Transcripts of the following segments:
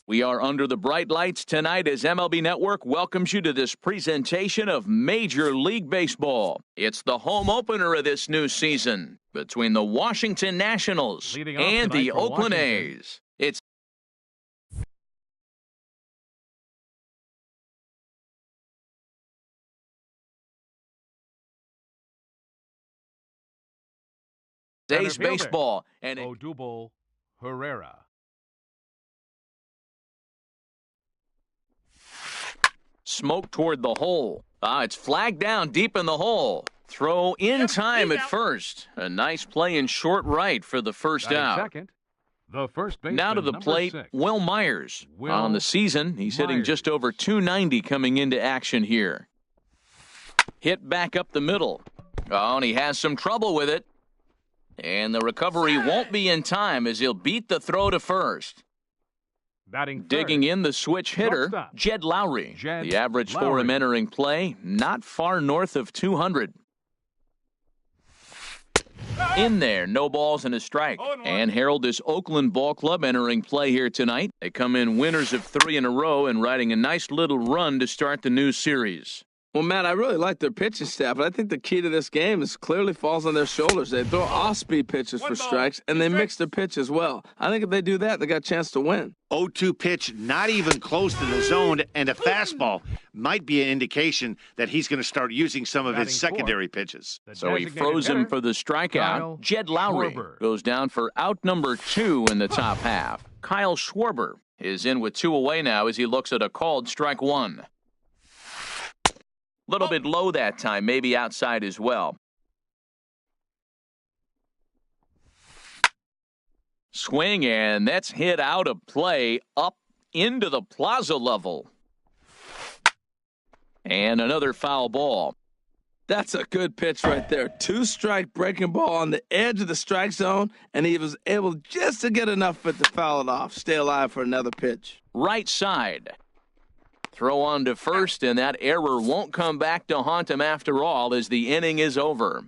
We are under the bright lights tonight as MLB Network welcomes you to this presentation of Major League Baseball. It's the home opener of this new season between the Washington Nationals and the Oakland A's. It's A's baseball and Odubel Herrera. Smoke toward the hole. It's flagged down deep in the hole. Throw in time at first. A nice play in short right for the first out. Second, the first baseman, now to the plate, 6. Will Myers. Will On the season, he's hitting just over .290 coming into action here. Hit back up the middle. Oh, and he has some trouble with it. And the recovery won't be in time as he'll beat the throw to first. Batting third, digging in the switch hitter, Jed Lowry. The average for him entering play, not far north of 200. In there, no balls and a strike. And Harold, this Oakland ball club entering play here tonight. They come in winners of 3 in a row and riding a nice little run to start the new series. Well, Matt, I really like their pitching staff, but I think the key to this game is clearly falls on their shoulders. They throw off-speed pitches for strikes, and they mix their pitch as well. I think if they do that, they got a chance to win. 0-2 pitch, not even close to the zone, and a fastball might be an indication that he's going to start using some of his secondary pitches. So he froze him for the strikeout. Jed Lowry goes down for out number 2 in the top half. Kyle Schwarber is in with 2 away now as he looks at a called strike 1. Little bit low that time, maybe outside as well. Swing, and that's hit out of play up into the plaza level. And another foul ball. That's a good pitch right there. 2-strike breaking ball on the edge of the strike zone, and he was able just to get enough of it to foul it off. Stay alive for another pitch. Right side. Throw on to first, and that error won't come back to haunt him after all as the inning is over.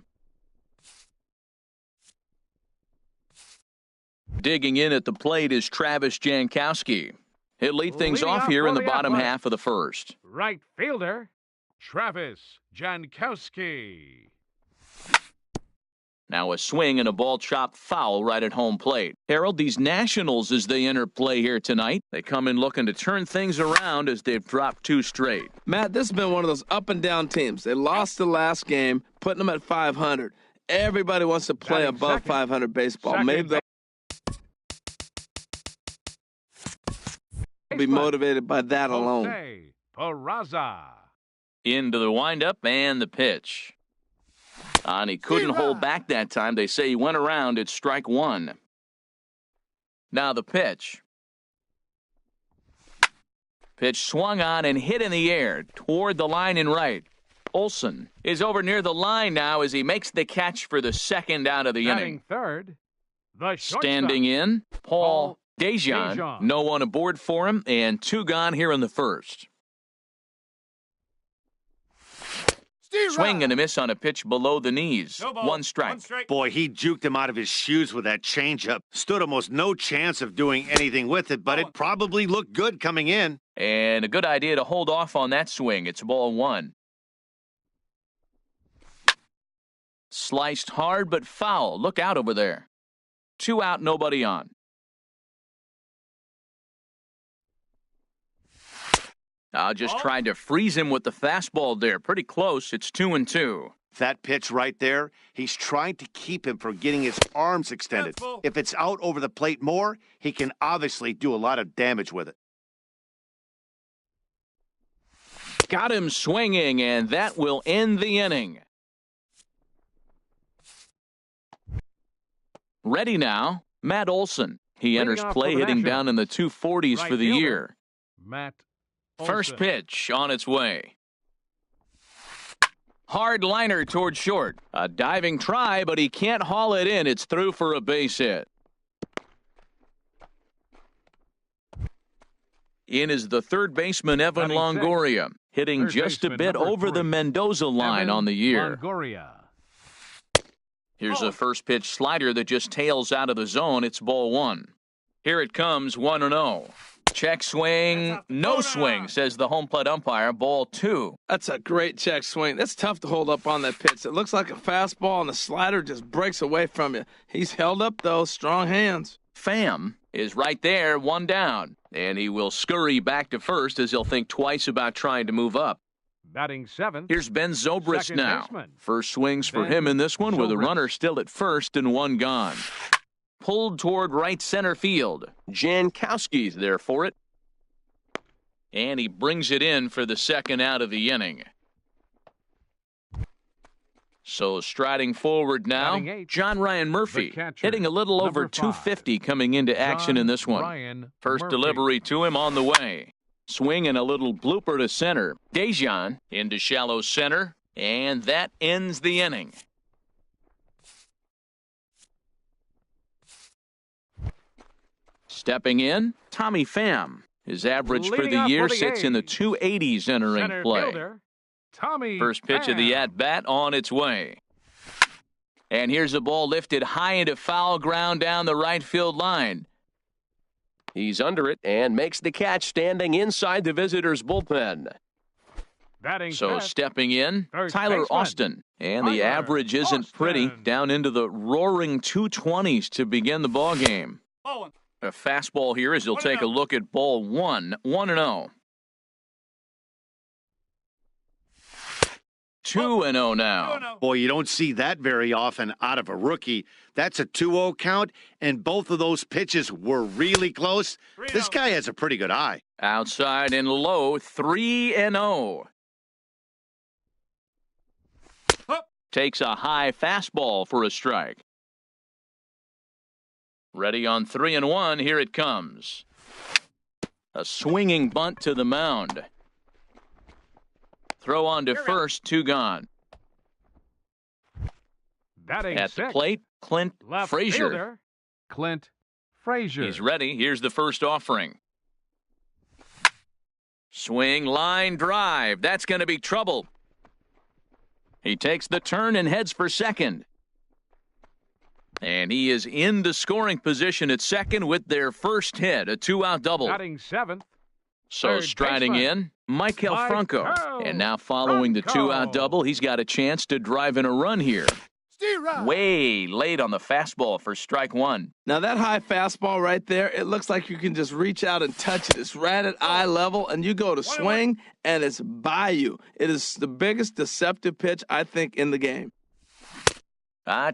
Digging in at the plate is Travis Jankowski. He'll lead things off here in the bottom half of the first. Right fielder, Travis Jankowski. Now a swing and a ball chopped foul right at home plate. Harold, these Nationals as they enter play here tonight, they come in looking to turn things around as they've dropped 2 straight. Matt, this has been one of those up and down teams. They lost the last game, putting them at 500. Everybody wants to play above 500 baseball. Maybe they'll be motivated by that alone. Peraza. Into the windup and the pitch. And he couldn't hold back that time. They say he went around at strike 1. Now the pitch. Pitch swung on and hit in the air toward the line and right. Olson is over near the line now as he makes the catch for the second out of the inning. Third, the standing in, Paul Dejan. No one aboard for him, and 2 gone here in the first. Swing and a miss on a pitch below the knees. 1 strike. Boy, he juked him out of his shoes with that changeup. Stood almost no chance of doing anything with it, but it probably looked good coming in. And a good idea to hold off on that swing. It's ball 1. Sliced hard but foul. Look out over there. 2 out, nobody on. Just tried to freeze him with the fastball there. Pretty close. It's 2-2. That pitch right there, he's trying to keep him from getting his arms extended. If it's out over the plate more, he can obviously do a lot of damage with it. Got him swinging, and that will end the inning. Ready now, Matt Olson. He enters play hitting down in the 240s for the year. Matt First pitch on its way. Hard liner toward short. A diving try, but he can't haul it in. It's through for a base hit. In is the third baseman, Evan Longoria, hitting just a bit over the Mendoza line on the year. Here's a first pitch slider that just tails out of the zone. It's ball 1. Here it comes, 1-0. Check swing, no swing, says the home plate umpire. Ball 2. That's a great check swing. That's tough to hold up on that pitch. It looks like a fastball, and the slider just breaks away from you. He's held up, though. Strong hands. Pham is right there, 1 down. And he will scurry back to first as he'll think twice about trying to move up. Batting 7th. Here's Ben Zobrist Second now. baseman. First swings for Ben him in this one with a Zobrist. runner still at first and 1 gone. Pulled toward right center field. Jankowski's there for it. And he brings it in for the second out of the inning. So striding forward now, Batting 8, John Ryan Murphy, the catcher, hitting a little over number 5, 250 coming into action in this one. Ryan First Murphy. delivery to him on the way. Swing and a little blooper to center. Dejan into shallow center, and that ends the inning. Stepping in, Tommy Pham. His average for Leading the off year for the sits in the A's. 280s entering Center play. fielder, Tommy First pitch of the Pham. at-bat on its way. And here's a ball lifted high into foul ground down the right field line. He's under it and makes the catch standing inside the visitors' bullpen. Batting So fifth, stepping in, Third Tyler baseman, Austin. And the Tyler average isn't pretty, Austin. down into the roaring 220s to begin the ball game. A fastball here as he'll take a look at ball 1, 1-0. 2-0 now. Boy, you don't see that very often out of a rookie. That's a 2-0 count, and both of those pitches were really close. This guy has a pretty good eye. Outside and low, 3-0. Takes a high fastball for a strike. Ready on 3-1, here it comes. A swinging bunt to the mound. Throw on to first, 2 gone. Batting At the sixth, plate, Clint left Frazier. fielder, Clint Frazier. He's ready. Here's the first offering. Swing, line, drive. That's going to be trouble. He takes the turn and heads for second. And he is into scoring position at second with their first hit, a 2-out double. Batting 7th, So third striding baseman, in, Maikel Mike Franco. Franco. And now following the 2-out double, he's got a chance to drive in a run here. Way late on the fastball for strike 1. Now, that high fastball right there, it looks like you can just reach out and touch it. It's right at eye level, and you go to swing, and it's by you. It is the biggest deceptive pitch, I think, in the game.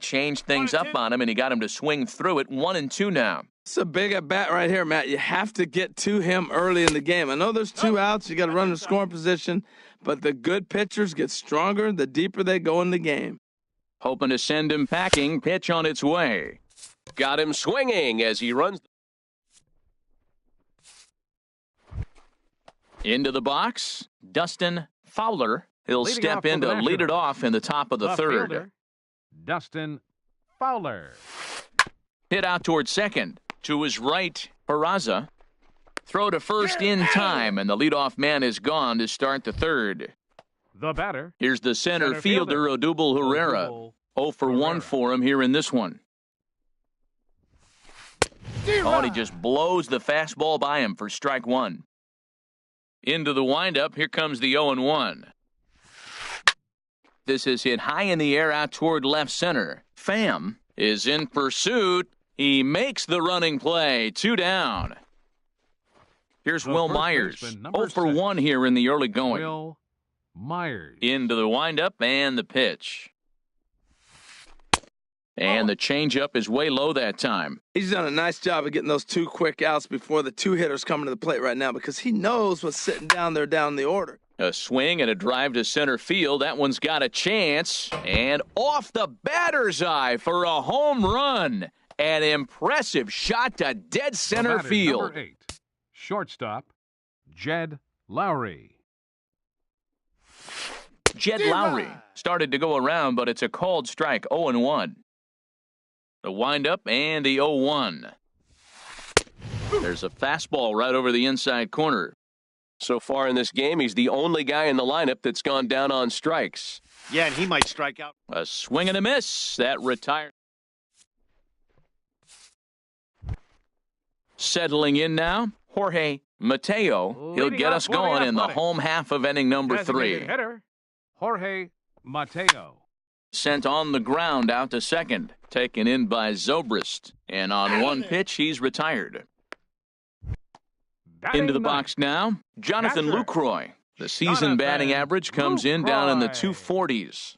Changed things up on him, and he got him to swing through it. 1-2 now. It's a big at-bat right here, Matt. You have to get to him early in the game. I know there's 2 outs. You got to run in scoring position, but the good pitchers get stronger the deeper they go in the game. Hoping to send him packing. Pitch on its way. Got him swinging as he runs into the box. Dustin Fowler. He'll Leading step off for in the to lead it Nationals. off in the top of the left third. fielder, Dustin Fowler. Hit out towards second. To his right, Peraza. Throw to first in time, and the leadoff man is gone to start the third. The batter, Here's the center Center fielder, fielder, Odubel Herrera. Odubel 0 for 1 Herrera. for him here in this one. Oh, and he just blows the fastball by him for strike 1. Into the windup, here comes the 0-1. This is hit high in the air out toward left center. Pham is in pursuit. He makes the running play. 2 down. Here's The Will first Myers. baseman, 0 number for 6. 1 here in the early going. Will Myers. Into the windup and the pitch. And the changeup is way low that time. He's done a nice job of getting those 2 quick outs before the 2 hitters coming to the plate right now because he knows what's sitting down there down the order. A swing and a drive to center field. That one's got a chance. And off the batter's eye for a home run. An impressive shot to dead The center batter, field. Number 8, shortstop, Jed Lowry. Jed Lowry started to go around, but it's a called strike. 0-1. The windup and the 0-1. There's a fastball right over the inside corner. So far in this game, he's the only guy in the lineup that's gone down on strikes. Yeah, and he might strike out. A swing and a miss. That retired. Settling in now, Jorge Mateo, he'll Leading get off us for the going in the Athletics. home half of inning number Designated 3. hitter, Jorge Mateo. Sent on the ground out to second, taken in by Zobrist. And on one pitch, he's retired. Batting Into the ninth, box now, Jonathan catcher, Lucroy. The season Jonathan batting average comes in down in the Lucroy. 240s.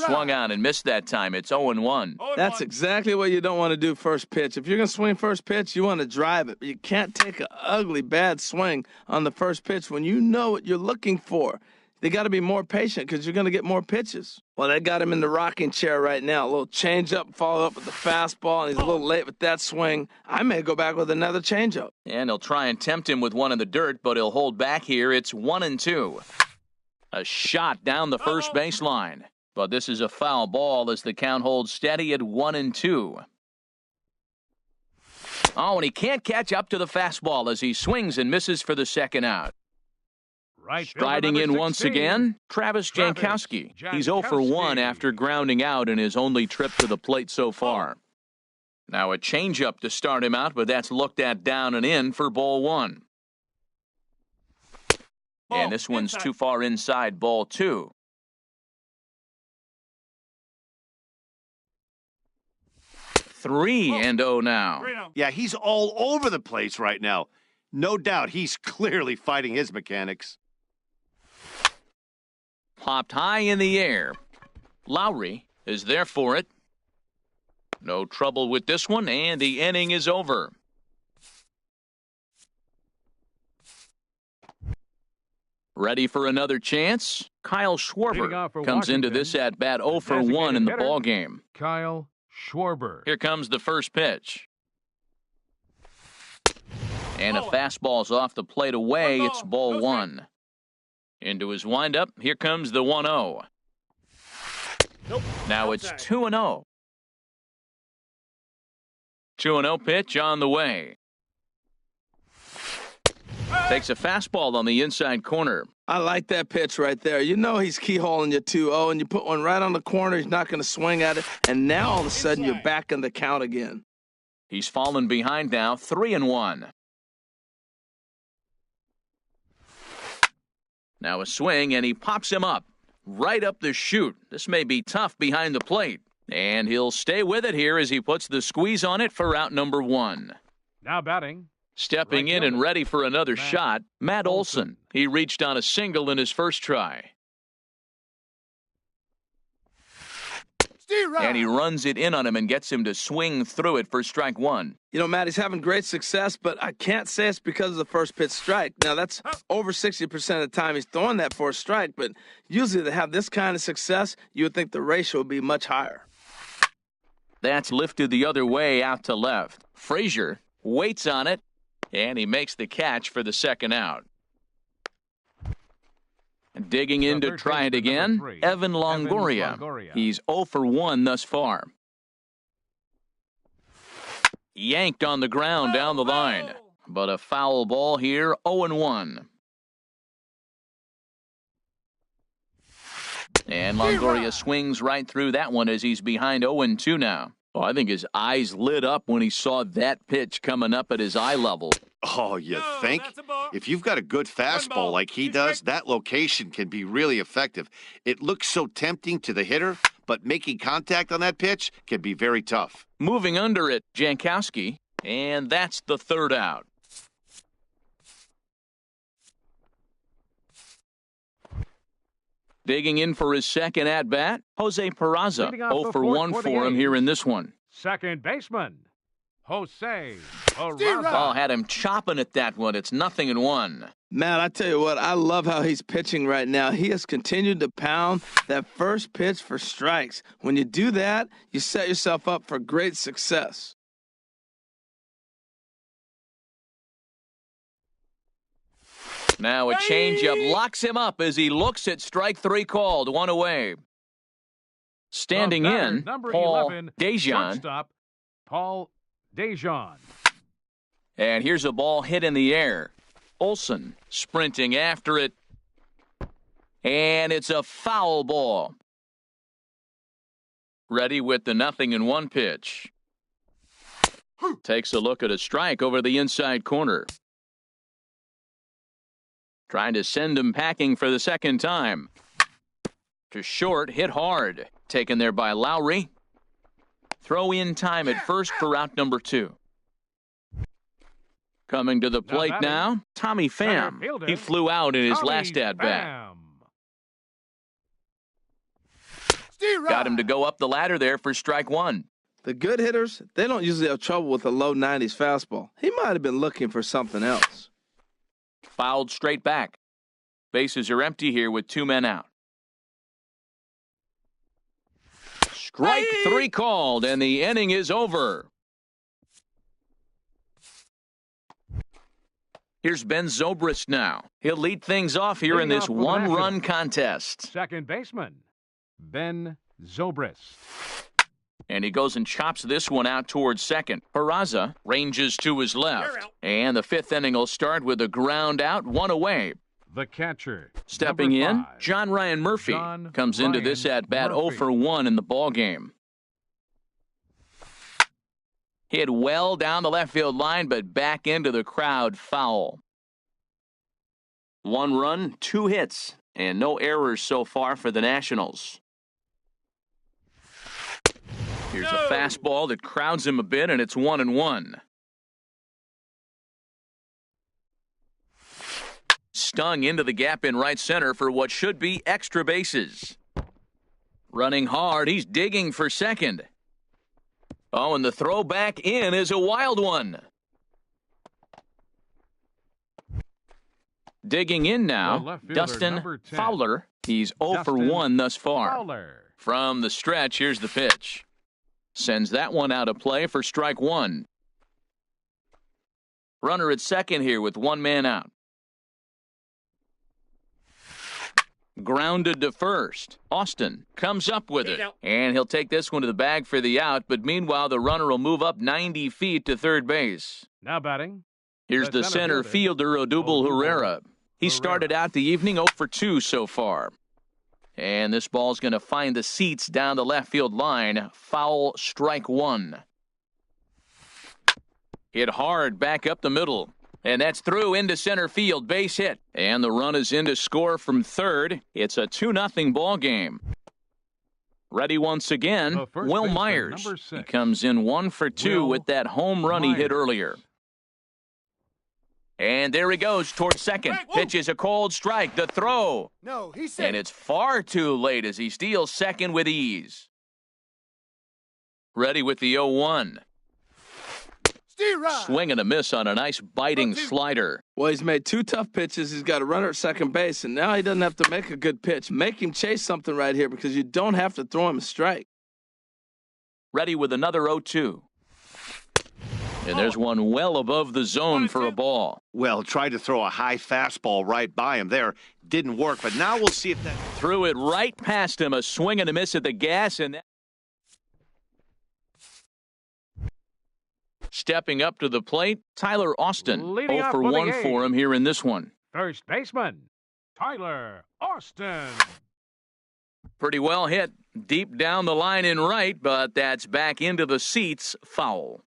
Swung on and missed that time. It's 0-1. That's exactly what you don't want to do first pitch. If you're going to swing first pitch, you want to drive it. You can't take an ugly, bad swing on the first pitch when you know what you're looking for. They got to be more patient because you're going to get more pitches. Well, they got him in the rocking chair right now. A little change-up, follow up with the fastball, and he's a little late with that swing. I may go back with another change-up. And he'll try and tempt him with one in the dirt, but he'll hold back here. It's 1-2. A shot down the first baseline. But this is a foul ball as the count holds steady at 1-2. Oh, and he can't catch up to the fastball as he swings and misses for the second out. Right fielder Striding in number once 16, Again, Travis Jankowski. He's 0 for 1 after grounding out in his only trip to the plate so far. Now a changeup to start him out, but that's looked at down and in for ball 1. And this one's too far inside, ball 2. Three and 0 now. Yeah, he's all over the place right now. No doubt he's clearly fighting his mechanics. Popped high in the air. Lowry is there for it. No trouble with this one, and the inning is over. Ready for another chance? Kyle Leading Schwarber off for comes into Washington, this at bat 0 for 1 designated in the hitter. ball game. Kyle Schwarber. Here comes the first pitch. And a fastball's off the plate away. It's ball 1. Into his windup. Here comes the 1-0. Now it's 2-0. 2-0 pitch on the way. Takes a fastball on the inside corner. I like that pitch right there. You know he's keyholing your 2-0, and you put one right on the corner. He's not going to swing at it. And now all of a sudden you're back in the count again. He's fallen behind now, 3-1. Now a swing, and he pops him up. Right up the chute. This may be tough behind the plate. And he'll stay with it here as he puts the squeeze on it for out number 1. Now batting. Stepping in and ready for another shot, Matt Olson. He reached on a single in his first try. And he runs it in on him and gets him to swing through it for strike 1. You know, Matt, he's having great success, but I can't say it's because of the first pitch strike. Now, that's over 60% of the time he's throwing that for a strike, but usually to have this kind of success, you would think the ratio would be much higher. That's lifted the other way out to left. Frazier waits on it, and he makes the catch for the second out. Digging in to try it again, Evan Longoria. He's 0 for 1 thus far. Yanked on the ground down the line. But a foul ball here, 0-1. And Longoria swings right through that one as he's behind 0-2 now. Oh, I think his eyes lit up when he saw that pitch coming up at his eye level. Oh, you think? If you've got a good fastball like he does, that location can be really effective. It looks so tempting to the hitter, but making contact on that pitch can be very tough. Moving under it, Jankowski, and that's the third out. Digging in for his second at-bat, Jose Peraza. 0 for 1 for him here in this one. Second baseman, Jose Peraza. Oh, had him chopping at that one. It's 0-1. Matt, I tell you what, I love how he's pitching right now. He has continued to pound that first pitch for strikes. When you do that, you set yourself up for great success. Now a changeup locks him up as he looks at strike 3 called. 1 away. Standing in, Paul 11, Dejan. shortstop, Paul Dejan. And here's a ball hit in the air. Olson sprinting after it. And it's a foul ball. Ready with the 0-1 pitch. Takes a look at a strike over the inside corner. Trying to send him packing for the second time. To short, hit hard. Taken there by Lowry. Throw in time at first for out number 2. Coming to the plate now, Tommy Pham. He flew out in his last at-bat. Got him to go up the ladder there for strike 1. The good hitters, they don't usually have trouble with a low 90s fastball. He might have been looking for something else. Fouled straight back. Bases are empty here with 2 men out. Strike 3 called, and the inning is over. Here's Ben Zobrist now. He'll lead things off here in this one-run contest. Second baseman, Ben Zobrist. And he goes and chops this one out towards second. Peraza ranges to his left. And the 5th inning will start with a ground out, 1 away. The catcher. Stepping in, John Ryan Murphy comes into this at-bat 0 for 1 in the ballgame. Hit well down the left field line, but back into the crowd, foul. 1 run, 2 hits, and no errors so far for the Nationals. Here's a fastball that crowds him a bit, and it's 1-1. Stung into the gap in right center for what should be extra bases. Running hard, he's digging for second. Oh, and the throw back in is a wild one. Digging in now, Dustin Fowler. He's 0 for 1 thus far. From the stretch, here's the pitch. Sends that one out of play for strike 1. Runner at second here with 1 man out. Grounded to first. Austin comes up with it. And he'll take this one to the bag for the out, but meanwhile the runner will move up 90 feet to third base. Now batting. Here's the center fielder, Odubel Herrera. He started out the evening 0 for 2 so far. And this ball's going to find the seats down the left field line. Foul, strike 1. Hit hard back up the middle. And that's through into center field, base hit. And the run is in to score from third. It's a 2-0 ball game. Ready once again, Will Myers. He comes in 1 for 2 with that home run he hit earlier. And there he goes towards second. Pitch is a cold strike. The throw. No, he said. And it's far too late as he steals second with ease. Ready with the 0-1. Swing and a miss on a nice biting slider. Well, he's made 2 tough pitches. He's got a runner at second base, and now he doesn't have to make a good pitch. Make him chase something right here because you don't have to throw him a strike. Ready with another 0-2. And there's one well above the zone for a ball. Well, tried to throw a high fastball right by him there. Didn't work, but now we'll see if that... Threw it right past him. A swing and a miss at the gas, and stepping up to the plate, Tyler Austin. 0 for 1 for him here in this one. First baseman, Tyler Austin. Pretty well hit. Deep down the line in right, but that's back into the seats, foul.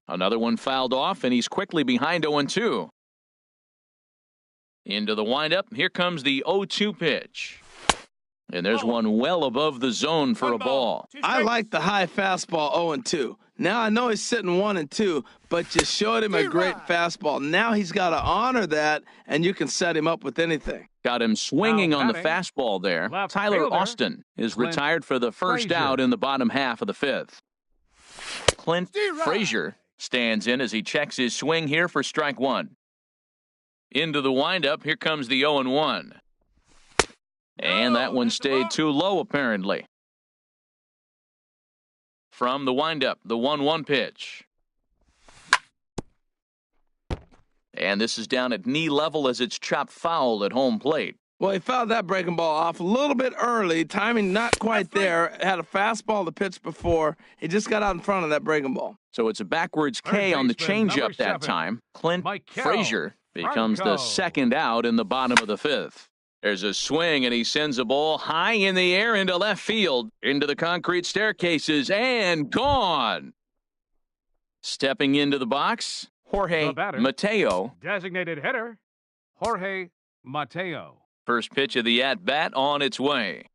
Another one fouled off, and he's quickly behind 0-2. Into the windup. Here comes the 0-2 pitch. And there's one well above the zone for a ball. I like the high fastball 0-2. Now I know he's sitting 1-2, but you showed him a great fastball. Now he's got to honor that, and you can set him up with anything. Got him swinging on the fastball there. Tyler Austin is retired for the first out in the bottom half of the 5th. Clint Frazier stands in as he checks his swing here for strike 1. Into the windup. Here comes the 0-1. And that one stayed too low, apparently. From the windup, the 1-1 pitch. And this is down at knee level as it's chopped foul at home plate. Well, he fouled that breaking ball off a little bit early. Timing not quite there. Had a fastball to pitch before. He just got out in front of that breaking ball. So it's a backwards K on the changeup that time. Clint Frazier becomes the second out in the bottom of the 5th. There's a swing, and he sends a ball high in the air into left field, into the concrete staircases, and gone. Stepping into the box, Jorge Mateo. Designated hitter, Jorge Mateo. First pitch of the at-bat on its way.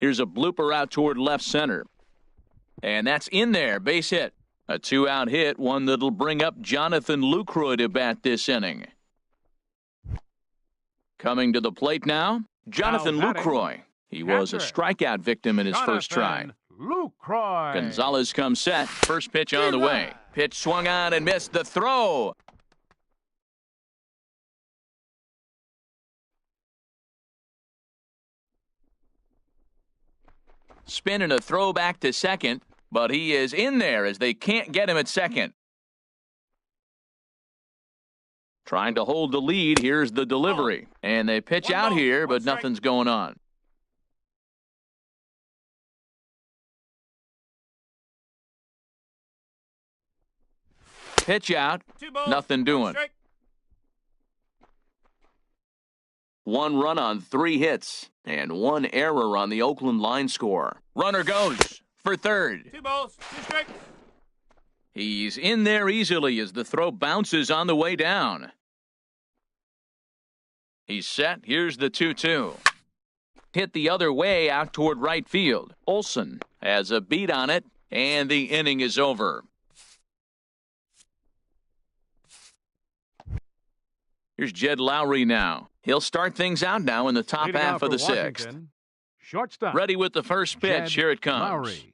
Here's a blooper out toward left center. And that's in there, base hit. A 2-out hit, one that'll bring up Jonathan Lucroy to bat this inning. Coming to the plate now, Jonathan Lucroy. He was a strikeout victim in his first try. Lucroy. Gonzalez comes set. First pitch on the way. Pitch swung on and missed the throw. Spinning a throw back to second, but he is in there as they can't get him at second. Trying to hold the lead. Here's the delivery. And they pitch out here, but nothing's going on. Pitch out. Nothing doing. 1 run on 3 hits and 1 error on the Oakland line score. Runner goes for third. 2 balls, 2 strikes. He's in there easily as the throw bounces on the way down. He's set. Here's the 2-2. Hit the other way out toward right field. Olson has a beat on it, and the inning is over. Here's Jed Lowry now. He'll start things out now in the top half of the 6th. Shortstop. Ready with the first pitch. Jed Here it comes. Lowry.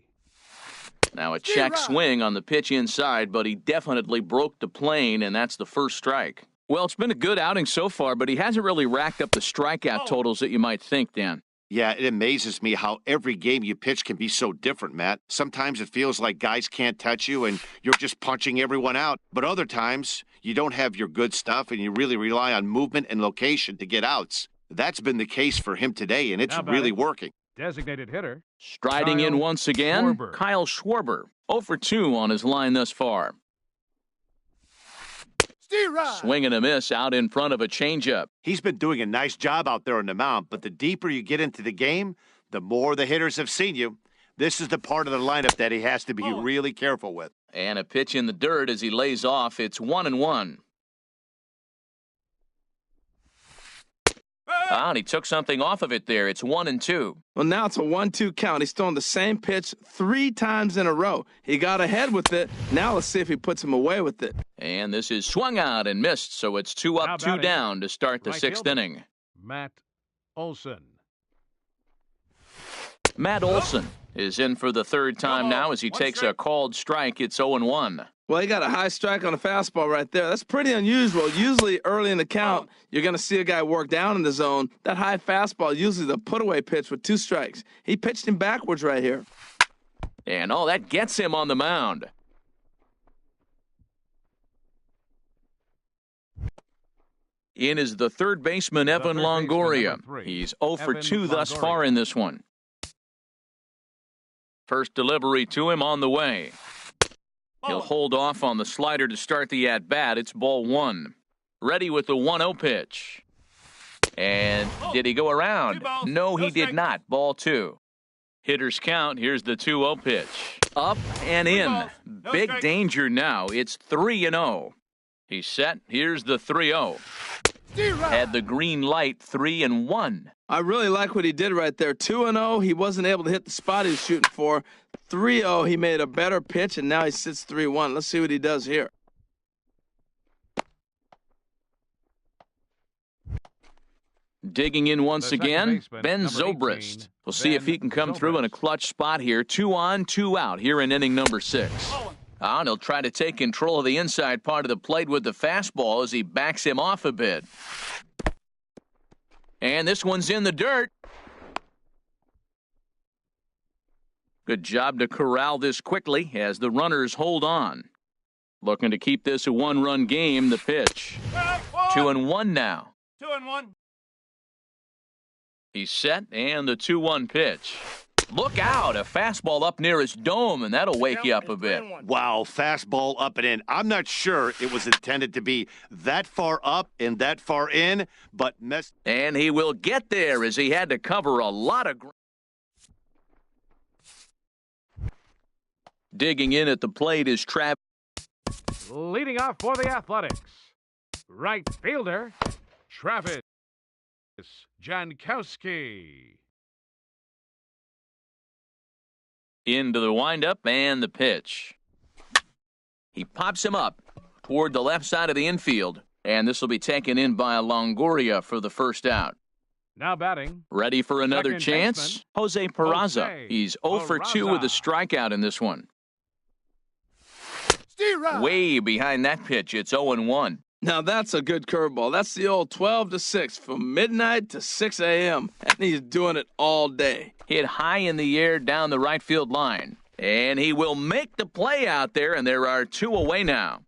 Now a check swing on the pitch inside, but he definitely broke the plane, and that's the first strike. Well, it's been a good outing so far, but he hasn't really racked up the strikeout totals that you might think, Dan. Yeah, it amazes me how every game you pitch can be so different, Matt. Sometimes it feels like guys can't touch you and you're just punching everyone out. But other times, you don't have your good stuff and you really rely on movement and location to get outs. That's been the case for him today, and it's really working. Designated hitter. Striding in once again, Kyle Schwarber. 0 for 2 on his line thus far. Swing and a miss out in front of a changeup. He's been doing a nice job out there on the mound, but the deeper you get into the game, the more the hitters have seen you. This is the part of the lineup that he has to be really careful with. And a pitch in the dirt as he lays off. It's 1-1. And he took something off of it there. It's 1-2. Well, now it's a 1-2 count. He's throwing the same pitch 3 times in a row. He got ahead with it. Now let's see if he puts him away with it. And this is swung out and missed, so it's 2 up, 2 down to start the 6th inning. Matt Olson. Matt Olson is in for the 3rd time now as he takes a called strike. It's 0-1. Well, he got a high strike on a fastball right there. That's pretty unusual. Usually early in the count, you're going to see a guy work down in the zone. That high fastball, usually the put-away pitch with 2 strikes. He pitched him backwards right here. And that gets him on the mound. In is the 3rd baseman, Evan Longoria. He's 0 for 2 thus far in this one. First delivery to him on the way. He'll hold off on the slider to start the at-bat. It's ball 1. Ready with the 1-0 pitch. And did he go around? No, he did not. Ball 2. Hitters count. Here's the 2-0 pitch. Up and in. Big danger now. It's 3-0. He's set. Here's the 3-0. Had the green light, 3-1. I really like what he did right there. 2-0, he wasn't able to hit the spot he was shooting for. 3-0, he made a better pitch, and now he sits 3-1. Let's see what he does here. Digging in once again, Ben Zobrist. We'll see if he can come through in a clutch spot here. 2 on, 2 out here in inning number 6. And he'll try to take control of the inside part of the plate with the fastball as he backs him off a bit. And this one's in the dirt. Good job to corral this quickly as the runners hold on. Looking to keep this a 1-run game, the pitch. 2-1 now. 2-1. He's set, and the 2-1 pitch. Look out, a fastball up near his dome, and that'll wake you up a bit. Wow, fastball up and in. I'm not sure it was intended to be that far up and that far in, but And he will get there as he had to cover a lot of ground. Digging in at the plate is Travis. Leading off for the Athletics, right fielder, Travis Jankowski. Into the windup and the pitch. He pops him up toward the left side of the infield, and this will be taken in by Longoria for the first out. Now batting. Ready for another Second chance? baseman, Jose Peraza. Jose He's 0 for 2 with a strikeout in this one. Way behind that pitch, it's 0-1. Now that's a good curveball. That's the old 12 to 6 from midnight to 6 a.m. and he's doing it all day. Hit high in the air down the right field line. And he will make the play out there, and there are 2 away now.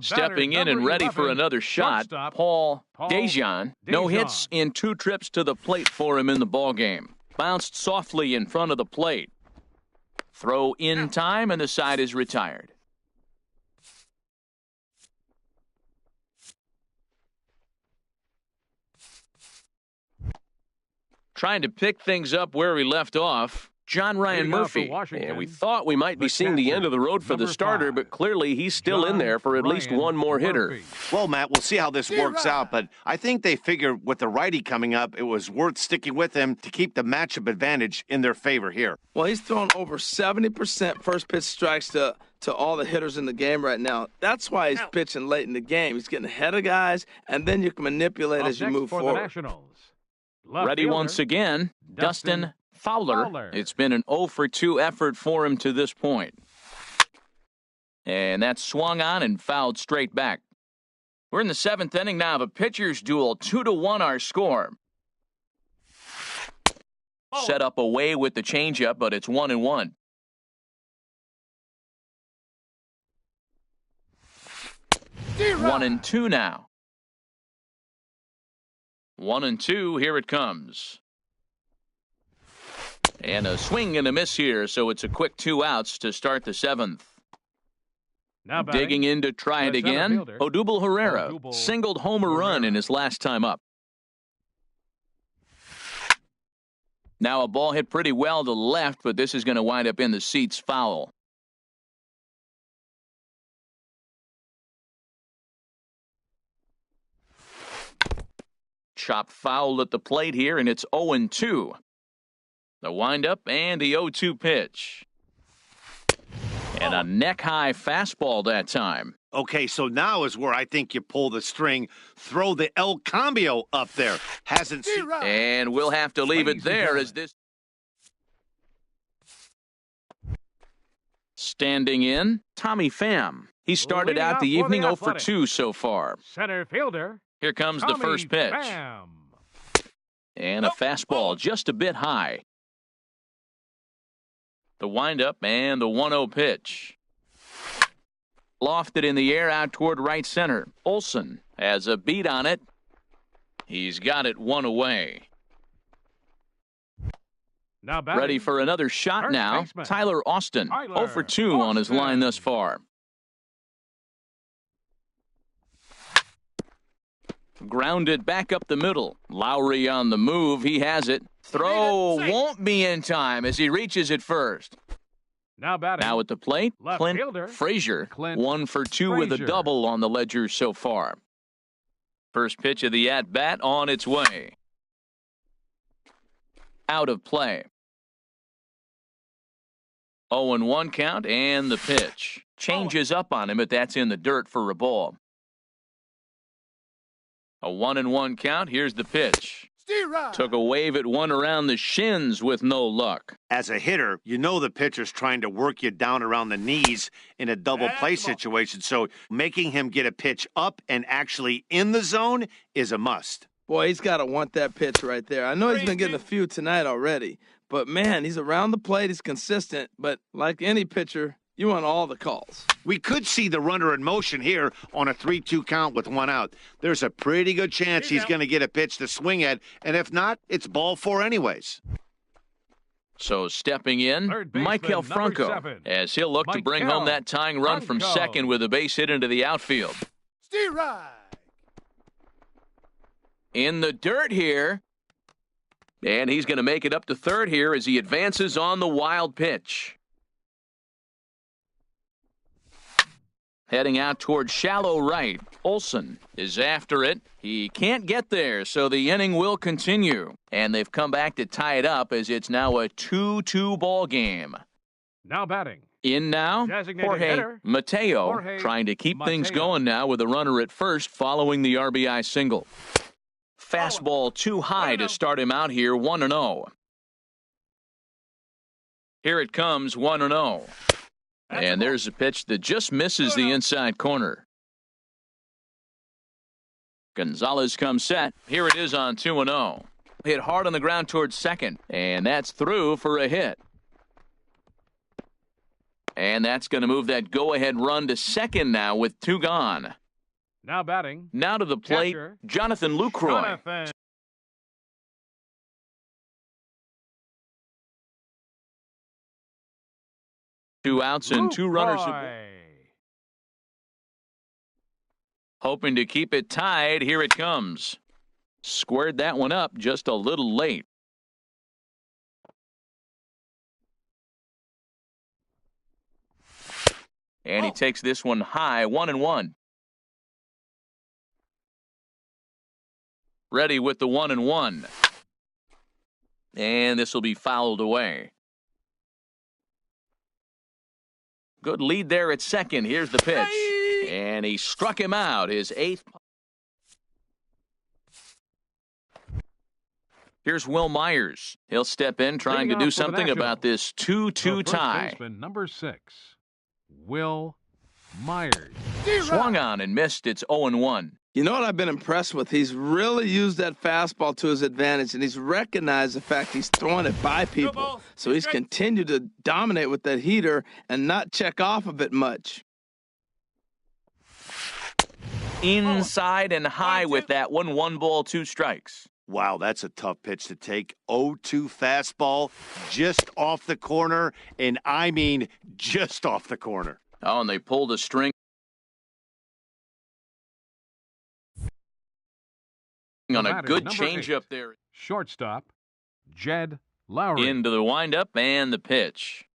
Stepping in and ready for another shot, Paul Dejan. No hits in 2 trips to the plate for him in the ballgame. Bounced softly in front of the plate. Throw in time, and the side is retired. Trying to pick things up where we left off, John Ryan Murphy. And we thought we might be seeing the end of the road for the starter, but clearly he's still in there for at least one more hitter. Well, Matt, we'll see how this works out, but I think they figure with the righty coming up, it was worth sticking with him to keep the matchup advantage in their favor here. Well, he's throwing over 70% first pitch strikes to all the hitters in the game right now. That's why he's pitching late in the game. He's getting ahead of guys, and then you can manipulate as you move forward. Ready once again, Dustin Fowler. It's been an 0 for 2 effort for him to this point. And that's swung on and fouled straight back. We're in the 7th inning now of a pitcher's duel. 2-1 our score. Set up away with the changeup, but it's 1-1. One and two now. 1-2, here it comes. And a swing and a miss here, so it's a quick 2 outs to start the 7th. Now digging in to try it again, Odubel Herrera singled home a run in his last time up. Now a ball hit pretty well to left, but this is going to wind up in the seats foul. Chopped foul at the plate here, and it's 0-2. The windup and the 0-2 pitch. And a neck-high fastball that time. Okay, so now is where I think you pull the string, throw the El Cambio up there. Hasn't seen. And we'll have to leave it there as this. Standing in, Tommy Pham. He started out the evening 0 for 2 so far. Center fielder. Here comes the first pitch. And a fastball just a bit high. The windup and the 1-0 pitch. Lofted in the air out toward right center. Olson has a beat on it. He's got it 1 away. Now ready for another shot now. Tyler Austin, 0 for 2 on his line thus far. Grounded back up the middle. Lowry on the move. He has it. Throw won't be in time as he reaches it first. Now at the plate, Clint Frazier. 1 for 2 with a double on the ledger so far. First pitch of the at-bat on its way. Out of play. 0-1 count and the pitch. Changes up on him, but that's in the dirt for a ball. A 1-1 count. Here's the pitch. Took a wave at one around the shins with no luck. As a hitter, you know the pitcher's trying to work you down around the knees in a double play situation, so making him get a pitch up and actually in the zone is a must. Boy, he's got to want that pitch right there. I know he's been getting a few tonight already, but man, he's around the plate, he's consistent, but like any pitcher, you want all the calls. We could see the runner in motion here on a 3-2 count with 1 out. There's a pretty good chance he's going to get a pitch to swing at, and if not, it's ball 4 anyways. So stepping in, Third baseman, Michael number Franco, 7. as he'll look to bring home that tying run from Franco. second with a base hit into the outfield. In the dirt here. And he's going to make it up to third here as he advances on the wild pitch. Heading out toward shallow right. Olsen is after it. He can't get there, so the inning will continue. And they've come back to tie it up as it's now a 2-2 ball game. Now batting. In now, Designated Jorge hitter, Mateo, Jorge trying to keep things Mateo. going now with a runner at first following the RBI single. Fastball too high to start him out here, 1-0. Here it comes, 1-0. And there's a pitch that just misses the inside corner. Gonzalez comes set. Here it is on 2-0. Hit hard on the ground towards second, and that's through for a hit. And that's going to move that go-ahead run to second now with 2 gone. Now batting. Now to the plate, Catcher, Jonathan Lucroy. Jonathan. 2 outs and 2 runners. Lucroy. Hoping to keep it tied. Here it comes. Squared that one up just a little late. And he takes this one high, 1-1. Ready with the 1-1. And this will be fouled away. Good lead there at second. Here's the pitch. And he struck him out, his 8th. Here's Will Myers. He'll step in trying to do something about this 2-2 tie. Baseman, number 6, Will Myers. Swung on and missed. It's 0-1. You know what I've been impressed with? He's really used that fastball to his advantage, and he's recognized the fact he's throwing it by people. So he's continued to dominate with that heater and not check off of it much. Inside and high with that one. 1 ball, 2 strikes. Wow, that's a tough pitch to take. 0-2 fastball just off the corner, and I mean just off the corner. Oh, and they pulled a string on a good changeup there. Shortstop, Jed Lowry. Into the windup and the pitch.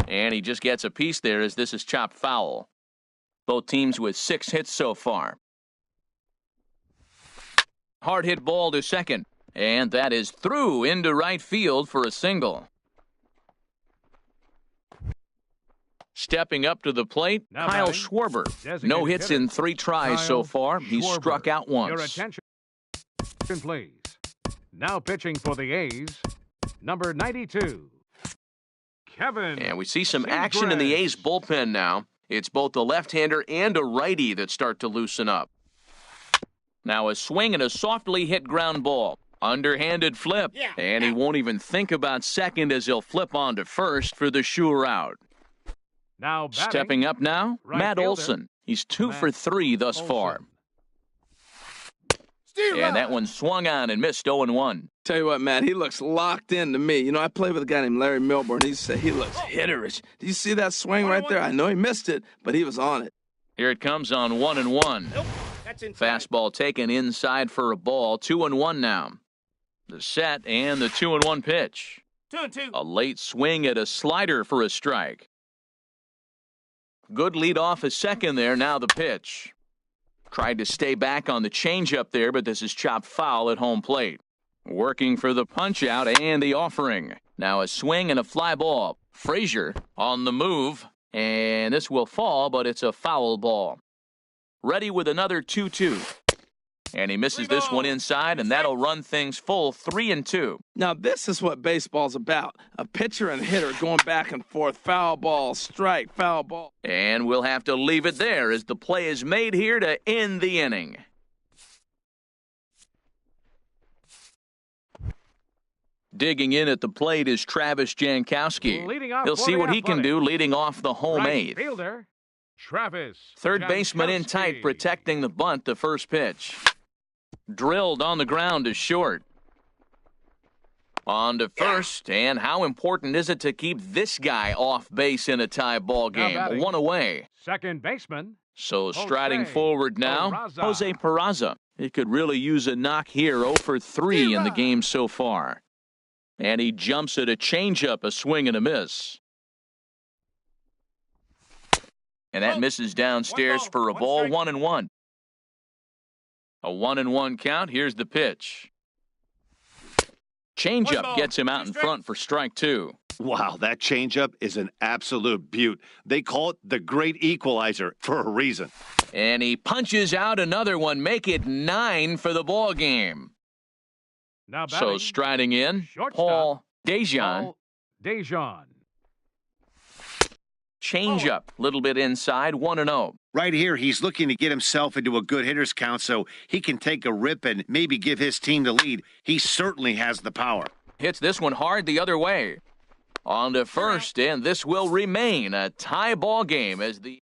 And he just gets a piece there as this is chopped foul. Both teams with 6 hits so far. Hard hit ball to second. And that is through into right field for a single. Stepping up to the plate, Now Kyle batting, Schwarber. designated No hits hitter, in 3 tries Kyle so far. He's Schwarber. struck out Your once. attention, please. Now pitching for the A's, number 92, Kevin. And we see some action in the A's bullpen now. It's both a left-hander and a righty that start to loosen up. Now a swing and a softly hit ground ball. Underhanded flip. And he won't even think about second as he'll flip on to first for the sure out. Now batting, Stepping up now, right Matt fielder, Olson. He's 2 for Matt 3 thus far. Olson. And that one swung on and missed 0-1. Tell you what, Matt, he looks locked in to me. You know, I played with a guy named Larry Milburn. He said he looks hitterish. Do you see that swing right there? I know he missed it, but he was on it. Here it comes on 1-1. Nope, that's inside. Fastball taken inside for a ball. 2-1 now. The set and the 2-1 pitch. 2-2. A late swing at a slider for a strike. Good lead off a second there. Now the pitch. Tried to stay back on the changeup there, but this is chopped foul at home plate. Working for the punch out and the offering. Now a swing and a fly ball. Frazier on the move. And this will fall, but it's a foul ball. Ready with another 2-2. And he misses this one inside, and that'll run things full 3-2. Now, this is what baseball's about. A pitcher and hitter going back and forth. Foul ball, strike, foul ball. And we'll have to leave it there as the play is made here to end the inning. Digging in at the plate is Travis Jankowski. Leading off He'll for see the what he can Athletics. do leading off the home Right eighth. fielder, Travis. Third baseman in Jankowski. tight, protecting the bunt, the first pitch. Drilled on the ground to short. On to first, and how important is it to keep this guy off base in a tie ball game? One away. Second baseman. So striding forward now, Peraza. Jose Peraza. He could really use a knock here, 0 for 3 in the game so far. And he jumps at a changeup, a swing and a miss. And that misses downstairs for a ball, 1-1. A 1-1 count. Here's the pitch. Changeup gets him out in front for strike 2. Wow, that changeup is an absolute beaut. They call it the great equalizer for a reason. And he punches out another one, make it 9 for the ball game. Now batting, So striding in, shortstop, Paul Dejan. Paul Dejan. Changeup, little bit inside, 1-0. Right here, he's looking to get himself into a good hitter's count so he can take a rip and maybe give his team the lead. He certainly has the power. Hits this one hard the other way. On to first, and this will remain a tie ball game as the...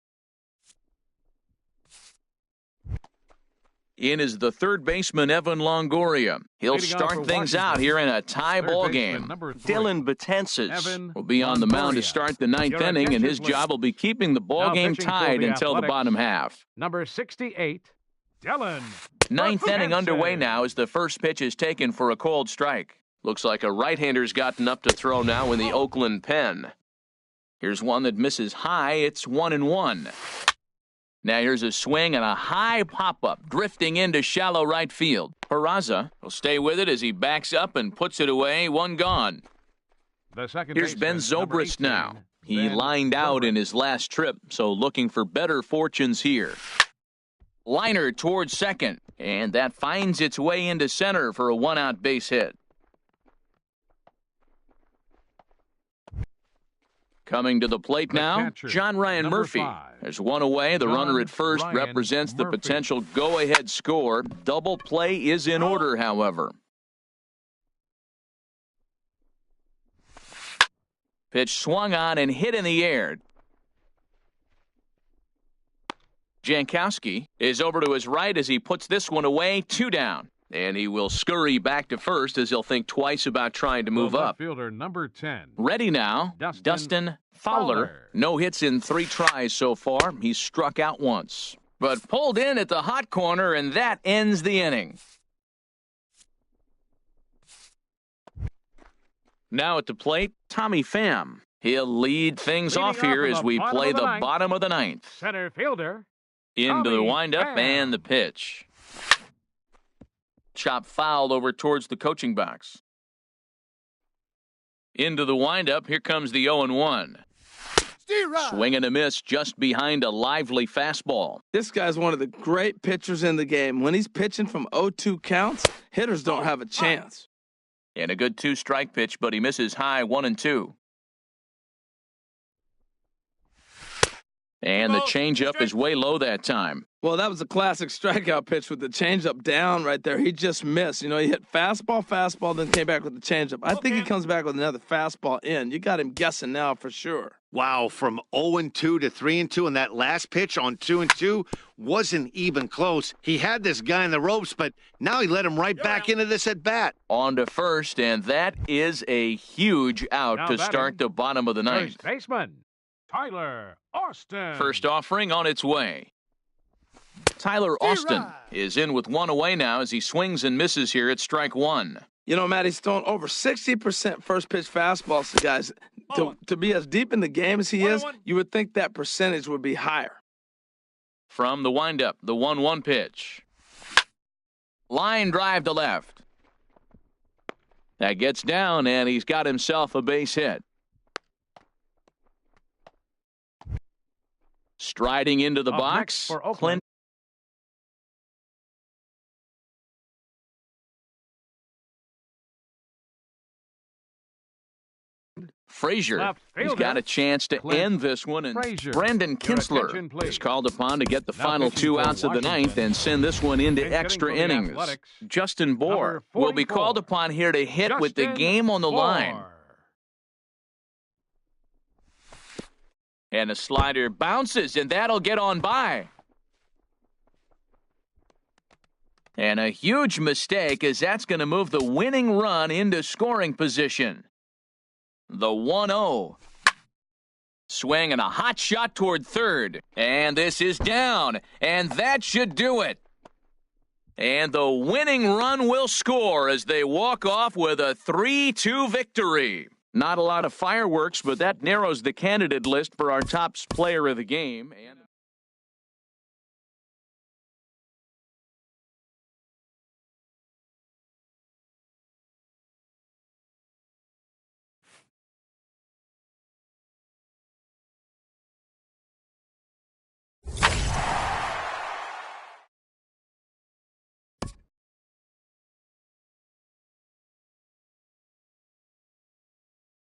In is the third baseman, Evan Longoria. He'll Leading off start for things Washington, out here in a tie third ball baseman, game. number 3, Dylan Betances Evan will be on the mound to Longoria. start the ninth Your inning, and his attention, job will be keeping the ball Now game pitching for tied the until the Athletics. bottom half. Number 68, Dylan. Ninth inning Betances. underway now as the first pitch is taken for a cold strike. Looks like a right-hander's gotten up to throw now in the Oakland pen. Here's one that misses high. It's 1-1. Now here's a swing and a high pop-up, drifting into shallow right field. Peraza will stay with it as he backs up and puts it away. One gone. The second Here's Ben baseman, number Zobrist 18, now. He Ben lined out Zobrist. in his last trip, so looking for better fortunes here. Liner towards second, and that finds its way into center for a one-out base hit. Coming to the plate The now, catcher, John Ryan number Murphy. 5. There's one away. The John runner at first Ryan represents the Murphy. potential go-ahead score. Double play is in order, however. Pitch swung on and hit in the air. Jankowski is over to his right as he puts this one away, 2 down. And he will scurry back to first as he'll think twice about trying to move The left up. fielder, number 10. Ready now, Dustin Fowler. No hits in 3 tries so far. He's struck out once. But pulled in at the hot corner, and that ends the inning. Now at the plate, Tommy Pham. He'll lead things Leading off here off in as the we bottom play of the the ninth. bottom of the ninth. Center fielder. Into the Tommy windup Pham. and the pitch. Chop fouled over towards the coaching box. Into the windup. Here comes the 0-1. Swing and a miss just behind a lively fastball. This guy's one of the great pitchers in the game. When he's pitching from 0-2 counts, hitters don't have a chance. And a good 2-strike pitch, but he misses high, 1-2. And the changeup is way low that time. Well, that was a classic strikeout pitch with the changeup down right there. He just missed. You know, he hit fastball, then came back with the changeup. I think he comes back with another fastball in. You got him guessing now for sure. Wow, from 0-2 to 3-2, and that last pitch on 2-2 wasn't even close. He had this guy in the ropes, but now he let him right back into this at bat. On to first, and that is a huge out Now to batting, start the bottom of the ninth. First baseman, Tyler Austin. First offering on its way. Tyler Austin is in with one away now as he swings and misses here at strike 1. You know, Matt, he's thrown over 60% first pitch fastballs to guys. To be as deep in the game as he is, you would think that percentage would be higher. From the windup, the 1-1 pitch. Line drive to left. That gets down, and he's got himself a base hit. Striding into the Up box, next for Oakland. Clint Frazier. Left He's fielder, got a chance to Clint end this one, and Frazier. Brandon Your Kinsler attention, please. is called upon to get the Now final pitching 2 for outs of the Washington. ninth and send this one into And hitting extra for the innings. Athletics, Justin Bohr number will be 44. called upon here to hit with the Justin game on the line. Bohr. And a slider bounces, and that'll get on by. And a huge mistake, as that's going to move the winning run into scoring position. The 1-0. Swing and a hot shot toward third. And this is down. And that should do it. And the winning run will score as they walk off with a 3-2 victory. Not a lot of fireworks, but that narrows the candidate list for our top player of the game. And